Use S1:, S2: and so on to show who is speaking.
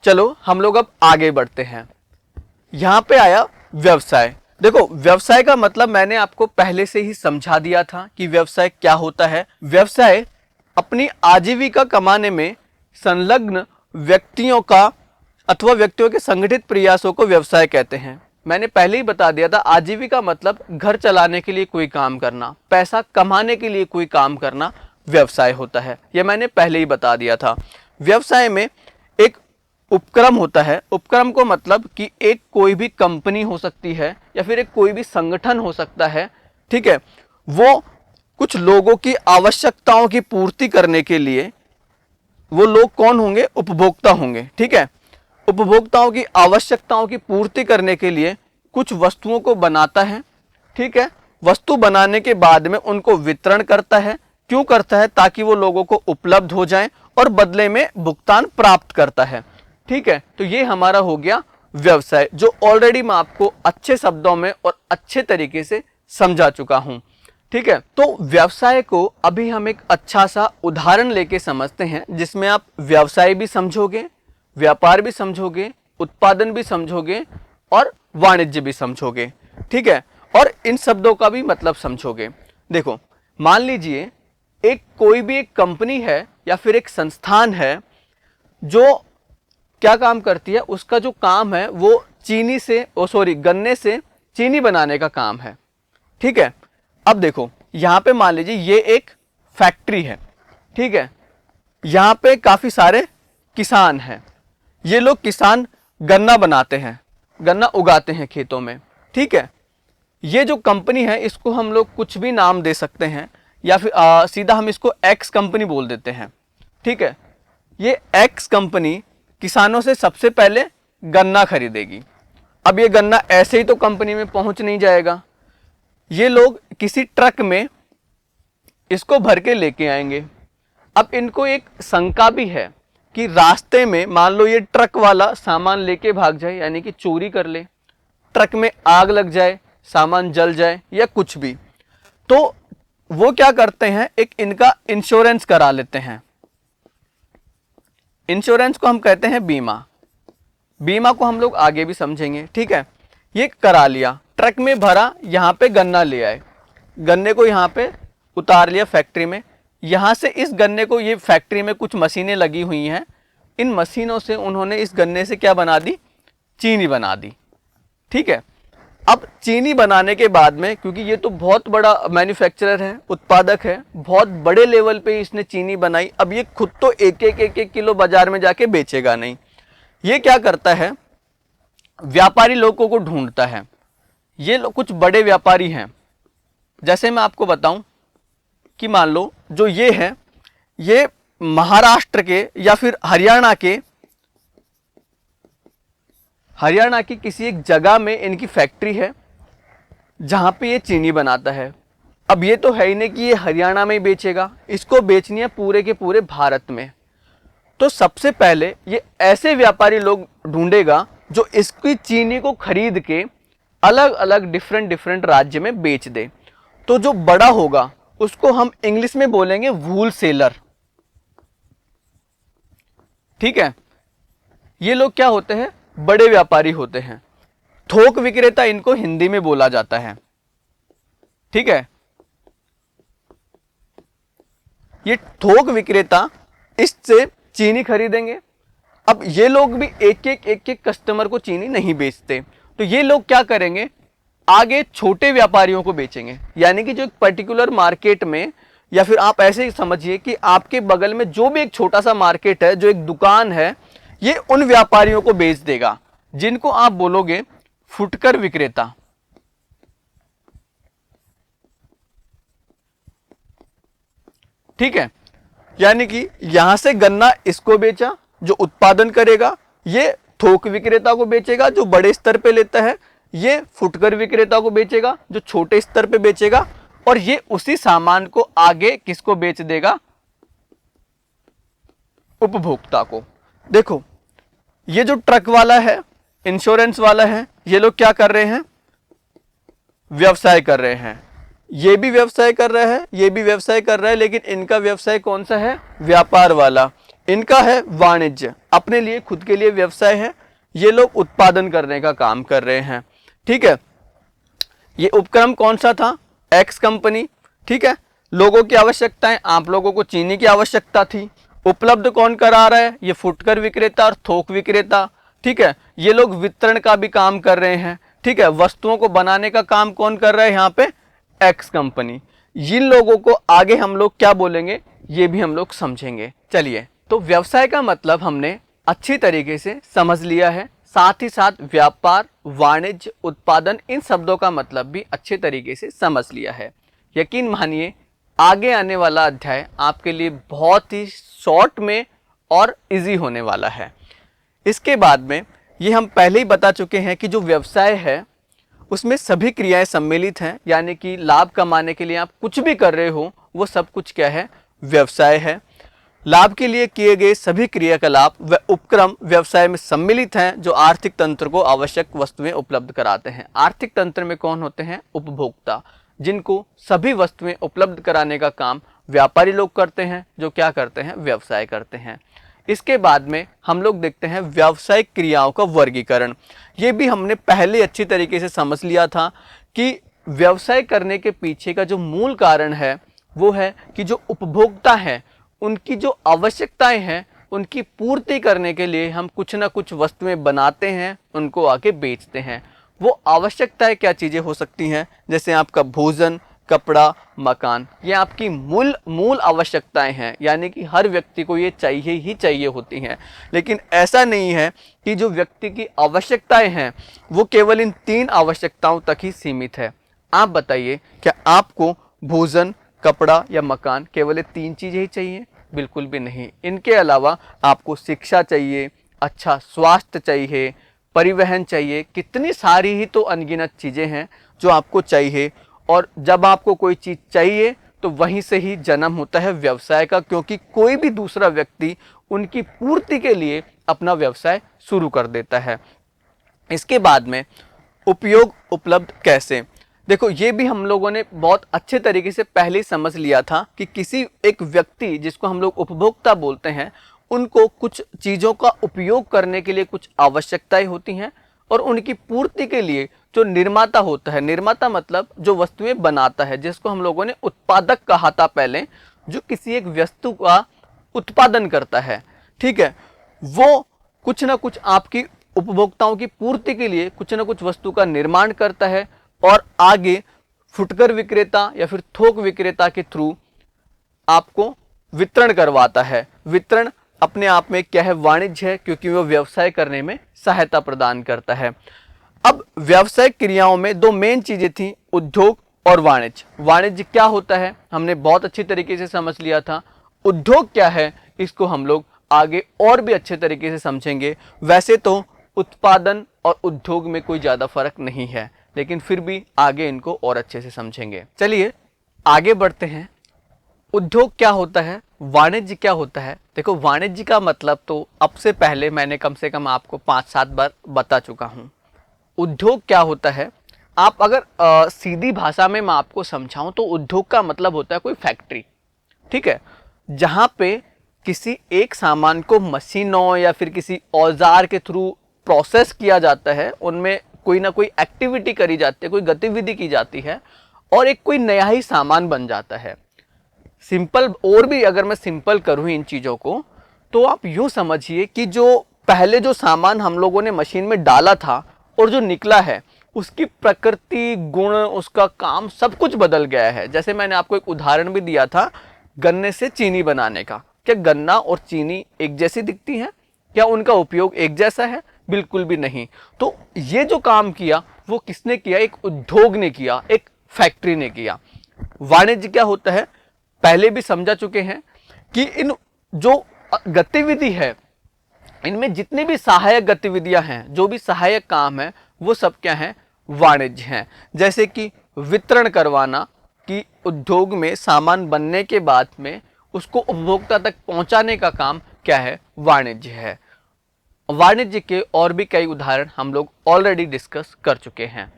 S1: चलो हम लोग अब आगे बढ़ते हैं। यहां पे आया व्यवसाय। देखो व्यवसाय का मतलब मैंने आपको पहले से ही समझा दिया था कि व्यवसाय क्या होता है। व्यवसाय अपनी आजीविका कमाने में संलग्न व्यक्तियों का अथवा व्यक्तियों के संगठित प्रयासों को व्यवसाय कहते हैं। मैंने पहले ही बता दिया था, आजीविका मतलब घर चलाने के लिए कोई काम करना, पैसा कमाने के लिए कोई काम करना व्यवसाय होता है। यह मैंने पहले ही बता दिया था। व्यवसाय में एक उपक्रम होता है। उपक्रम को मतलब कि एक कोई भी कंपनी हो सकती है या फिर एक कोई भी संगठन हो सकता है, ठीक है, वो कुछ लोगों की आवश्यकताओं की पूर्ति करने के लिए, वो लोग कौन होंगे? उपभोक्ता होंगे, ठीक है। उपभोक्ताओं की आवश्यकताओं की पूर्ति करने के लिए कुछ वस्तुओं को बनाता है, ठीक है। वस्तु बनाने के बाद में उनको वितरण करता है। क्यों करता है? ताकि वो लोगों को उपलब्ध हो जाए और बदले में भुगतान प्राप्त करता है, ठीक है। तो ये हमारा हो गया व्यवसाय, जो ऑलरेडी मैं आपको अच्छे शब्दों में और अच्छे तरीके से समझा चुका हूं, ठीक है। तो व्यवसाय को अभी हम एक अच्छा सा उदाहरण लेके समझते हैं, जिसमें आप व्यवसाय भी समझोगे, व्यापार भी समझोगे, उत्पादन भी समझोगे और वाणिज्य भी समझोगे, ठीक है, और इन शब्दों का भी मतलब समझोगे। देखो मान लीजिए एक कोई भी एक कंपनी है या फिर एक संस्थान है जो क्या काम करती है, उसका जो काम है वो गन्ने से चीनी बनाने का काम है, ठीक है। अब देखो यहां पे मान लीजिए ये एक फैक्ट्री है, ठीक है। यहां पे काफी सारे किसान हैं। ये लोग किसान गन्ना बनाते हैं, गन्ना उगाते हैं खेतों में, ठीक है। ये जो कंपनी है इसको हम लोग कुछ भी नाम दे सकते हैं या फिर सीधा हम इसको एक्स कंपनी बोल देते हैं, ठीक है। ये एक्स कंपनी किसानों से सबसे पहले गन्ना खरीदेगी। अब ये गन्ना ऐसे ही तो कंपनी में पहुंच नहीं जाएगा, ये लोग किसी ट्रक में इसको भर के लेके आएंगे। अब इनको एक शंका भी है कि रास्ते में मान लो ये ट्रक वाला सामान लेके भाग जाए, यानी कि चोरी कर ले, ट्रक में आग लग जाए, सामान जल जाए या कुछ भी, तो वो क्या करते हैं, एक इनका इंश्योरेंस करा लेते हैं। इंश्योरेंस को हम कहते हैं बीमा। बीमा को हम लोग आगे भी समझेंगे, ठीक है। ये करा लिया, ट्रक में भरा, यहाँ पे गन्ना ले आए, गन्ने को यहाँ पे उतार लिया फैक्ट्री में। यहाँ से इस गन्ने को, ये फैक्ट्री में कुछ मशीनें लगी हुई हैं, इन मशीनों से उन्होंने इस गन्ने से क्या बना दी? चीनी बना दी, ठीक है। अब चीनी बनाने के बाद में, क्योंकि ये तो बहुत बड़ा मैन्युफैक्चरर है, उत्पादक है, बहुत बड़े लेवल पे इसने चीनी बनाई। अब ये खुद तो एक एक किलो बाजार में जाके बेचेगा नहीं, ये क्या करता है, व्यापारी लोगों को ढूंढता है। ये लोग कुछ बड़े व्यापारी हैं, जैसे मैं आपको बताऊं कि मान लो जो ये है, ये महाराष्ट्र के या फिर हरियाणा की किसी एक जगह में इनकी फैक्ट्री है जहां पे ये चीनी बनाता है। अब ये तो है ही नहीं कि ये हरियाणा में ही बेचेगा, इसको बेचनी है पूरे के पूरे भारत में। तो सबसे पहले ये ऐसे व्यापारी लोग ढूंढेगा जो इसकी चीनी को खरीद के अलग अलग डिफरेंट राज्य में बेच दे। तो जो बड़ा होगा उसको हम इंग्लिश में बोलेंगे वूल सेलर, ठीक है। ये लोग क्या होते हैं? बड़े व्यापारी होते हैं। थोक विक्रेता इनको हिंदी में बोला जाता है, ठीक है। ये थोक विक्रेता इससे चीनी खरीदेंगे। अब ये लोग भी एक एक कस्टमर को चीनी नहीं बेचते, तो ये लोग क्या करेंगे, आगे छोटे व्यापारियों को बेचेंगे। यानी कि जो एक पर्टिकुलर मार्केट में, या फिर आप ऐसे ही समझिए कि आपके बगल में जो भी एक छोटा सा मार्केट है, जो एक दुकान है, ये उन व्यापारियों को बेच देगा जिनको आप बोलोगे फुटकर विक्रेता, ठीक है। यानी कि यहां से गन्ना इसको बेचा जो उत्पादन करेगा, ये थोक विक्रेता को बेचेगा जो बड़े स्तर पे लेता है, ये फुटकर विक्रेता को बेचेगा जो छोटे स्तर पे बेचेगा, और ये उसी सामान को आगे किसको बेच देगा? उपभोक्ता को। देखो ये जो ट्रक वाला है, इंश्योरेंस वाला है, ये लोग क्या कर रहे हैं? व्यवसाय कर रहे हैं। ये भी व्यवसाय कर रहा है, ये भी व्यवसाय कर रहा है, लेकिन इनका व्यवसाय कौन सा है? व्यापार वाला। इनका है वाणिज्य, अपने लिए खुद के लिए व्यवसाय है, ये लोग उत्पादन करने का काम कर रहे हैं। ठीक है, ये उपक्रम कौन सा था? X company. ठीक है, लोगों की आवश्यकताएं, आप लोगों को चीनी की आवश्यकता थी, उपलब्ध कौन करा रहा है? ये फुटकर विक्रेता और थोक विक्रेता। ठीक है, ये लोग वितरण का भी काम कर रहे हैं। ठीक है, वस्तुओं को बनाने का काम कौन कर रहा है यहाँ पे? X company. जिन लोगों को आगे हम लोग क्या बोलेंगे ये भी हम लोग समझेंगे। चलिए, तो व्यवसाय का मतलब हमने अच्छी तरीके से समझ लिया है, साथ ही साथ व्यापार, वाणिज्य, उत्पादन, इन शब्दों का मतलब भी अच्छे तरीके से समझ लिया है। यकीन मानिए आगे आने वाला अध्याय आपके लिए बहुत ही शॉर्ट में और इजी होने वाला है। इसके बाद में ये हम पहले ही बता चुके हैं कि जो व्यवसाय है उसमें सभी क्रियाएं सम्मिलित हैं, यानी कि लाभ कमाने के लिए आप कुछ भी कर रहे हो वो सब कुछ क्या है? व्यवसाय है। लाभ के लिए किए गए सभी क्रियाकलाप व उपक्रम व्यवसाय में सम्मिलित हैं, जो आर्थिक तंत्र को आवश्यक वस्तुएं उपलब्ध कराते हैं। आर्थिक तंत्र में कौन होते हैं? उपभोक्ता, जिनको सभी वस्तुएं उपलब्ध कराने का काम व्यापारी लोग करते हैं, जो क्या करते हैं? व्यवसाय करते हैं। इसके बाद में हम लोग देखते हैं व्यावसायिक क्रियाओं का वर्गीकरण। ये भी हमने पहले अच्छी तरीके से समझ लिया था कि व्यवसाय करने के पीछे का जो मूल कारण है वो है कि जो उपभोक्ता हैं उनकी जो आवश्यकताएं हैं उनकी पूर्ति करने के लिए हम कुछ ना कुछ वस्तुएं बनाते हैं, उनको आके बेचते हैं। वो आवश्यकताएं क्या चीज़ें हो सकती हैं? जैसे आपका भोजन, कपड़ा, मकान, ये आपकी मूल आवश्यकताएं हैं, यानी कि हर व्यक्ति को ये चाहिए ही चाहिए होती हैं। लेकिन ऐसा नहीं है कि जो व्यक्ति की आवश्यकताएं हैं वो केवल इन 3 आवश्यकताओं तक ही सीमित है। आप बताइए, क्या आपको भोजन, कपड़ा या मकान केवल ये 3 चीज़ें ही चाहिए? बिल्कुल भी नहीं। इनके अलावा आपको शिक्षा चाहिए, अच्छा स्वास्थ्य चाहिए, परिवहन चाहिए, कितनी सारी ही तो अनगिनत चीज़ें हैं जो आपको चाहिए। और जब आपको कोई चीज़ चाहिए तो वहीं से ही जन्म होता है व्यवसाय का, क्योंकि कोई भी दूसरा व्यक्ति उनकी पूर्ति के लिए अपना व्यवसाय शुरू कर देता है। इसके बाद में उपयोग उपलब्ध कैसे? देखो, ये भी हम लोगों ने बहुत अच्छे तरीके से पहले ही समझ लिया था कि किसी एक व्यक्ति जिसको हम लोग उपभोक्ता बोलते हैं उनको कुछ चीज़ों का उपयोग करने के लिए कुछ आवश्यकताएं होती हैं, और उनकी पूर्ति के लिए जो निर्माता होता है, निर्माता मतलब जो वस्तुएं बनाता है, जिसको हम लोगों ने उत्पादक कहा था पहले, जो किसी एक वस्तु का उत्पादन करता है। ठीक है, वो कुछ ना कुछ आपकी उपभोक्ताओं की पूर्ति के लिए कुछ ना कुछ वस्तु का निर्माण करता है और आगे फुटकर विक्रेता या फिर थोक विक्रेता के थ्रू आपको वितरण करवाता है। वितरण अपने आप में क्या है? वाणिज्य है, क्योंकि वो व्यवसाय करने में सहायता प्रदान करता है। अब व्यावसायिक क्रियाओं में 2 मेन चीजें थी, उद्योग और वाणिज्य। वाणिज्य क्या होता है हमने बहुत अच्छी तरीके से समझ लिया था। उद्योग क्या है इसको हम लोग आगे और भी अच्छे तरीके से समझेंगे। वैसे तो उत्पादन और उद्योग में कोई ज्यादा फर्क नहीं है, लेकिन फिर भी आगे इनको और अच्छे से समझेंगे। चलिए आगे बढ़ते हैं। उद्योग क्या होता है, वाणिज्य क्या होता है? देखो, वाणिज्य का मतलब तो अब से पहले मैंने कम से कम आपको 5-7 बार बता चुका हूं। उद्योग क्या होता है, आप अगर सीधी भाषा में मैं आपको समझाऊं तो उद्योग का मतलब होता है कोई फैक्ट्री। ठीक है, जहां पे किसी एक सामान को मशीनों या फिर किसी औजार के थ्रू प्रोसेस किया जाता है, उनमें कोई ना कोई एक्टिविटी करी जाती है, कोई गतिविधि की जाती है और एक कोई नया ही सामान बन जाता है। सिंपल, और भी अगर मैं सिंपल करूं इन चीज़ों को, तो आप यूं समझिए कि जो पहले जो सामान हम लोगों ने मशीन में डाला था और जो निकला है उसकी प्रकृति, गुण, उसका काम सब कुछ बदल गया है। जैसे मैंने आपको एक उदाहरण भी दिया था गन्ने से चीनी बनाने का। क्या गन्ना और चीनी एक जैसी दिखती हैं? क्या उनका उपयोग एक जैसा है? बिल्कुल भी नहीं। तो ये जो काम किया वो किसने किया? एक उद्योग ने किया, एक फैक्ट्री ने किया। वाणिज्य क्या होता है पहले भी समझा चुके हैं कि इन जो गतिविधि है, इनमें जितनी भी सहायक गतिविधियां हैं, जो भी सहायक काम है, वो सब क्या है? वाणिज्य हैं। जैसे कि वितरण करवाना, कि उद्योग में सामान बनने के बाद में उसको उपभोक्ता तक पहुंचाने का काम क्या है? वाणिज्य है। वाणिज्य के और भी कई उदाहरण हम लोग ऑलरेडी डिस्कस कर चुके हैं।